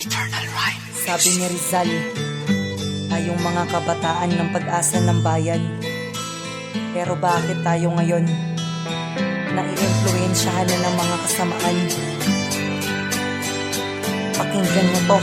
Eternal Rhyme. Sabi ni Rizal, tayong mga kabataan ng pag-asa ng bayan. Pero bakit tayo ngayon nai-influensyahan na ng mga kasamaan? Pakinggan mo to.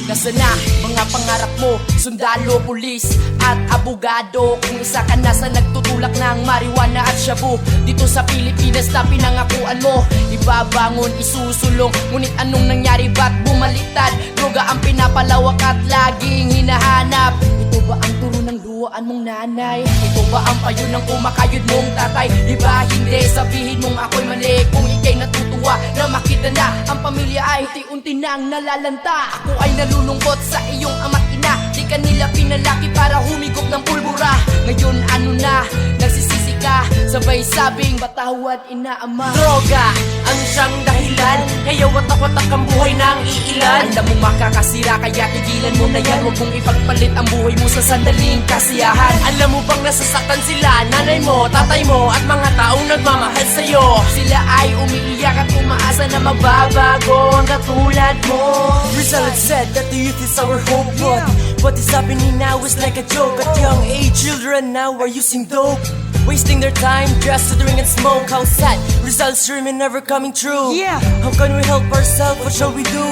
Nasaan na mga pangarap mo? Sundalo, pulis at abogado. Kung isa ka na sa nagtutulak ng marijuana at shabu dito sa Pilipinas na pinangakuan mo, ibabangon, isusulong. Ngunit anong nangyari, ba't bumaliktad? Droga ang pinapalawak at laging hinahanap. Ito ba ang turo ng luwaan mong nanay? Ito ba ang payo ng kumakayod mong tatay? Di ba hindi sabihin mong ako'y mali? Kung ikay natutuwa na makita na ang pamilya ay unti-unti nang nalalanta. Ako ay nalulungkot sa iyong ama't ina. Di ka nila pinalaki para humigop ng pulbura. Ngayon ano na, nagsisisi ka, sabay sabing batawad ina ama. Droga ang siyang dahilan, kaya watak-watak ang buhay ng iilan. Alam mo makakasira, kaya tigilan mo na yan. Huwag mong ipagpalit ang buhay mo sa sandaling kasiyahan. Alam mo bang nasasaktan sila, nanay mo, tatay mo, at mga taong nagmamahal sa'yo? Sila ay umiiyak at umaasa na mababago ang katulad mo. Rizal had said that the youth is our hope, but what is happening now is like a joke. At young age, children now are using dope, wasting their time just to drink and smoke. How sad, Rizal's dream and never coming true. How can we help ourselves? What shall we do?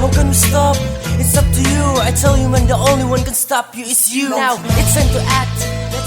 How can we stop? It's up to you. I tell you, man, the only one can stop you is you. Now it's time to act.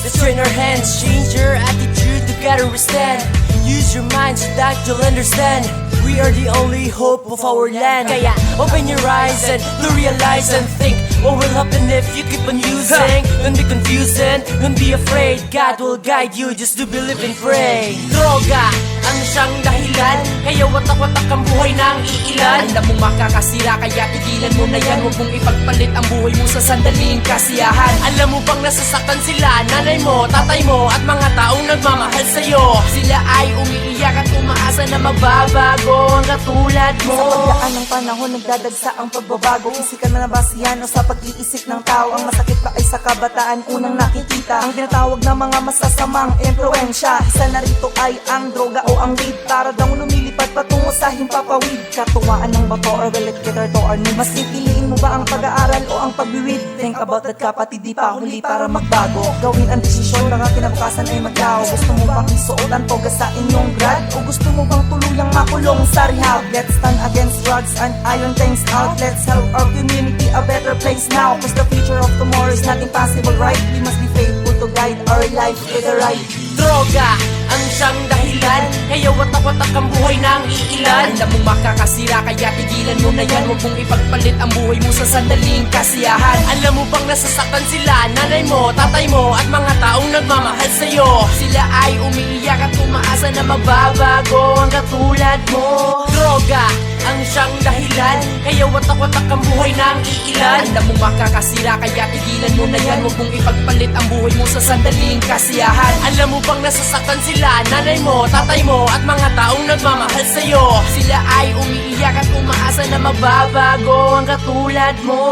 Let's train our hands, change your attitude. Together we stand. Use your mind so that you'll understand. We are the only hope of our land. Kaya open your eyes and to realize and think what will happen if you keep on using. Don't be confused and don't be afraid. God will guide you, just to believe and pray. Droga ang siyang dahilan, kaya watak-watak ang buhay ng iilan. Alam mo makakasira, kaya tigilan mo na yan. Huwag mong ipagpalit ang buhay mo sa sandaling kasiyahan. Alam mo bang nasasaktan sila, nanay mo, tatay mo, at mga taong nagmamahal sa'yo? Sila ay umiiyak at umaasa na mababago ang katulad mo. Sa pagdaan ng panahon, nagdadagsa ang pagbabago. Isikal na nabasihan o sa pag-iisip ng tao. Ang masakit pa ay sa kabataan unang nakikita. Ang tinatawag ng mga masasamang impluensya. Isa na rito ay ang droga o ang weed. Para daw lumilipad patungo sa himpapawid. Katuwaan ng bato or will it get our to our need? Mas pipiliin mo ba ang pag-aaral o ang pagwiwid? Think about that, kapatid, di pa huli para magbago. Gawin ang desisyon, baka kinabukasan ay maglaho. Gusto mo bang isuot ang toga sa inyong grad? O gusto mo bang tuluyang makulong sa rehab? Let's stand against drugs and iron things out. Let's help our community a better place now. Cause the future of tomorrow is not impossible, right? We must be faithful to guide our life to the right. Droga ang siyang dahilan, kaya watak-watak ang buhay ng iilan. Alam mo makakasira, kaya tigilan mo na yan. Huwag mong ipagpalit ang buhay mo sa sandaling kasiyahan. Alam mo bang nasasaktan sila, nanay mo, tatay mo, at mga taong nagmamahal sa'yo? Sila ay umiiyak at umaasa na mababago ang katulad mo. Droga ang siyang dahilan, kaya watak-watak ang buhay ng iilan. Alam mo makakasira, kaya tigilan mo na yan. Huwag mong ipagpalit ang buhay mo sa sandaling kasiyahan. Alam mo bang nasasaktan sila, nanay mo, tatay mo, at mga taong nagmamahal sa'yo? Sila ay umiiyak at umaasa na mababago ang katulad mo.